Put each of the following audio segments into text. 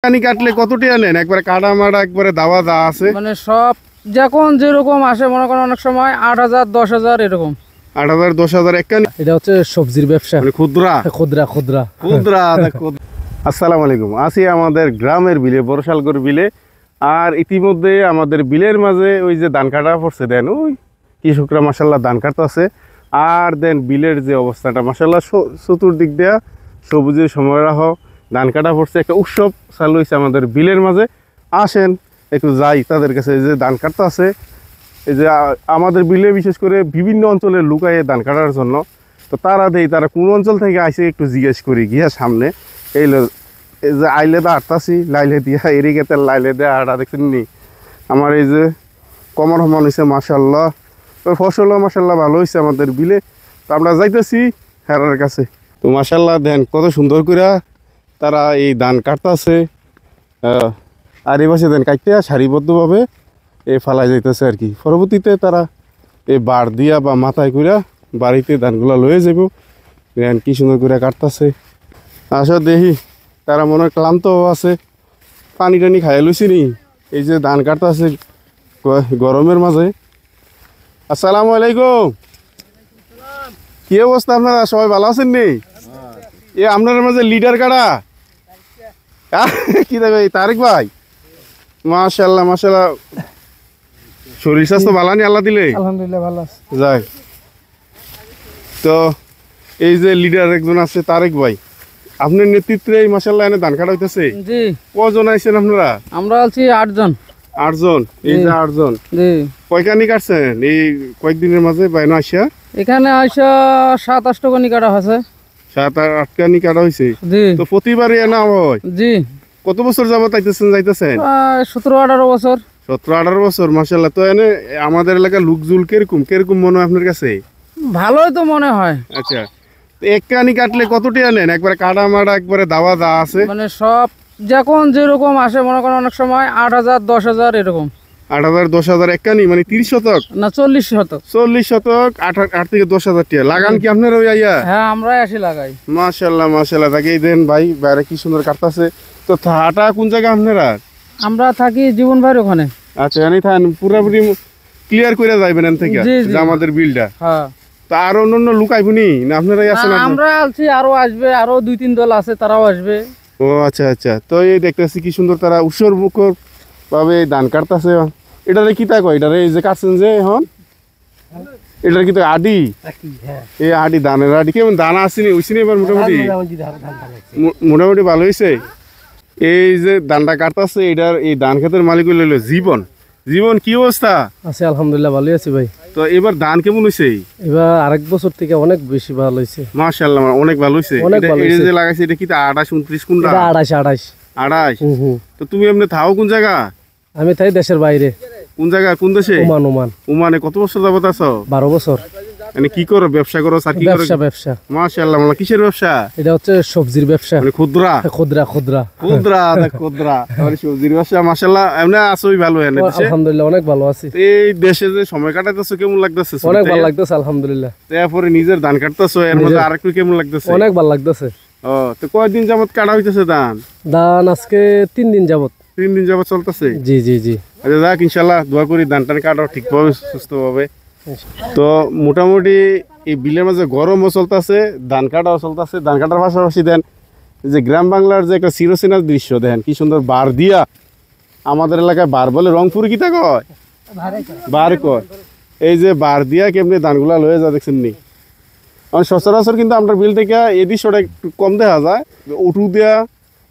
কানি কাটলে কত টাকা নেন? একবারে কাটা মারা একবারে দাওয়া দা আছে মানে সব যখন যেরকম আসে মনে করেন অনেক সময় 8,000 10,000 এরকম। 8,000 10,000 এক কানি? এটা হচ্ছে সবজির ব্যবসা, মানে খুচরা খুচরা খুচরা খুচরা। আসসালামু আলাইকুম, আছি আমাদের গ্রামের বিলে, বড়শালগড় বিলে। আর ইতিমধ্যে আমাদের বিলের মাঝে ওই যে ধান কাটা পড়ছে, দেন ওই কৃষকরা মাসাল্লাহ ধান কাটতেছে। আর দেন বিলের যে অবস্থাটা মাসাল্লাহ চতুর্দিক দেয়া সবুজের সমারোহ, ধান কাটা পড়ছে, একটা উৎসব চালু হয়েছে আমাদের বিলের মাঝে। আসেন একটু যাই তাদের কাছে। এই যে ধান কাটতে আছে, এই যে আমাদের বিলে বিশেষ করে বিভিন্ন অঞ্চলের লোক আয় ধান কাটার জন্য। তো তারা তারা কোন অঞ্চল থেকে আইসে একটু জিজ্ঞেস করি গিয়া সামনে। এই যে আইলে দা আটতাছি লাইলে দিয়া এরিগেতে লাইলে দেয়া আটা দেখছেন নি। আমার এই যে কমর সমান হয়েছে মাসাল্লাহ, ফসলও মাসাল্লাহ ভালো হয়েছে আমাদের বিলে। তো আমরা যাইতেছি হেরার কাছে। তো মাসাল্লাহ দেন কত সুন্দর করে তারা এই ধান কাটতেছে। আর এই পাশে দেন কাটতে সারিবদ্ধভাবে এই ফালাই যাইতেছে আর কি। পরবর্তীতে তারা এই বার দিয়া বা মাথায় করে বাড়িতে ধানগুলো লয়ে যাব। দেন কি সুন্দর করে কাটতেছে। আসলে দেখি তারা মনে হয় ক্লান্ত আছে, পানি টানি খাইয়া লইছি নি। এই যে ধান কাটতেছে গরমের মাঝে। আসসালামু আলাইকুম, কি অবস্থা আপনারা? সবাই ভালো আছেন নি? এ আপনার মাঝে লিডার কাটা কি দেবে তারেক ভাই? মাশাআল্লাহ মাশাআল্লাহ, শরীর স্বাস্থ্য ভালো নি আল্লাহ দিলে? আলহামদুলিল্লাহ ভালো আছে। যাই তো এই যে লিডার একজন আছে তারেক ভাই, আপনার নেতৃত্বে এই মাশাআল্লাহ এনে ধান কাটা হইতেছে। জি। কজন আইছেন আপনারা? আমরা আছি 8 জন। 8 জন? এই যে 8 জন। জি। কয়খানি কাটছেন এই কয়েকদিনের মাঝে বাইনা আসিয়া? এখানে আইসা 7-8 কানি কাটা আছে। 7-8 কানি কাটা হয়েছে? জি। তো প্রতিবারই এনা হয়? জি। কত বছর যাবত আইতেছেন যাইতেছেন? 17-18 বছর। 17-18 বছর, মাশাআল্লাহ। তো এনে আমাদের এলাকার লোকজুল কিরকম মনে হয় আপনার কাছে? ভালোই তো মনে হয়। আচ্ছা, এক কানি কাটলে কত টাকা নেন? একবারে কাটা মারা একবারে দাওয়া দা আছে? মানে সব যখন যেরকম আসে মনে করেন অনেক সময় 8,000 10,000 এরকম। 8,000 10,000 এক কানি? মানে 30 শতক না 40 শতক। 40 শতক 8 থেকে 10,000 টাকা লাগান কি আপনার? ওই আইয়া হ্যাঁ আমরাই আসি লাগাই। মাশাআল্লাহ মাশাআল্লাহ, তাকেই দেন ভাই, বাইরে কি সুন্দর কাটতেছে। তো হাটা কোন জায়গা আপনারা? আমরা থাকি জীবন ভাইয়ের ওখানে। আচ্ছা, এনে থাকেন, পুরোপুরি ক্লিয়ার করে যাইবেন এখান থেকে জি, জি। যে আমাদের বিলটা। হ্যাঁ। তো আর অন্য লোক আইবনি না আপনারাই আছেন? আমরা আছি, আরো আসবে, আরো 2-3 দল আছে, তারাও আসবে। ও আচ্ছা আচ্ছা। তো এই দেখতেছি কি সুন্দর তারা উৎসর মুখর ভাবে ধান কাটতেছে। এটারে কি তা কয়? এটারে এই যে কাটছেন যে এখন, এটার কি তো আডি? এই আডি, ধানের আডি। কেমন দানা আসেনি ওইসিনি এবার? মোটামুটি ভালো হয়েছে। এই যে ধানটা কাটতেছে, এটার এই ধান ক্ষেতের মালিক হইল জীবন। জীবন, কি অবস্থা? আছে আলহামদুলিল্লাহ, ভালোই আছি ভাই। তো এবার ধান কেমন হয়েছে? এবার আরেক বছর থেকে অনেক বেশি ভালো হয়েছে। মাশাআল্লাহ, অনেক ভালো হয়েছে। এটা যে লাগাইছে এটা কি 28 29 কোনটা? 28। 28। তো তুমি এমনি থাও কোন জায়গা? আমি তাই দেশের বাইরে। কোন জায়গা, কোন দেশে? ওমান। ওমানে কত বছর যাবত আছো? 12 বছর। মানে কি করো? ব্যবসা করো? চাকরি করো? ব্যবসা। মাশাআল্লাহ, মানে কিসের ব্যবসা? এটা হচ্ছে সবজির ব্যবসা, মানে খুচরা খুচরা মানে সবজির ব্যবসা। মাশাআল্লাহ, এমনি আছোই ভালো? এনে দেশে আলহামদুলিল্লাহ অনেক ভালো আছি। এই দেশে যে সময় কাটাইতেছো কেমন লাগতেছে? অনেক ভালো লাগতেছে আলহামদুলিল্লাহ। তারপরে নিজের ধান কাটতেছো, এর মধ্যে আরেকটু কেমন লাগতেছে? অনেক ভালো লাগতেছে। ও, তো কয়দিন যাবত কাটা হইতেছে ধান? আজকে 3 দিন যাবত। 3 দিন যাবত চলতেছে? জি। আচ্ছা, যাক ইনশাল্লাহ দোয়া করি ধান টান কাটাও ঠিকভাবে সুস্থভাবে। তো মোটামুটি এই বিলের মাঝে গরমও চলতেছে, ধান কাটাও চলতেছে। ধান কাটার পাশাপাশি দেন যে গ্রাম বাংলার যে একটা চিরচেনার দৃশ্য, দেন কি সুন্দর বার দিয়া। আমাদের এলাকায় বার বলে, রংপুর কি তা কয়? বার কয়। এই যে বার দিয়া কেমনি ধানগুলা লয়ে যা দেখছেন নি। সচরাচর কিন্তু আমরা বিল থেকে এই দৃশ্যটা একটু কম দেখা যায়। উঠু দেয়া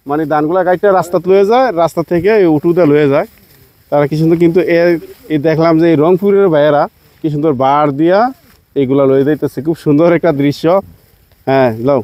মানে ধানগুলা গাইতে রাস্তাত লয়ে যায়, রাস্তা থেকে এই উঠু দেয়া লয়ে যায় তারা। কি সুন্দর কিন্তু এই দেখলাম যে এই রংপুরের ভাইয়েরা কি সুন্দর বার দিয়া এগুলা লয়ে যাইতেছে। খুব সুন্দর একটা দৃশ্য। হ্যাঁ, যাও।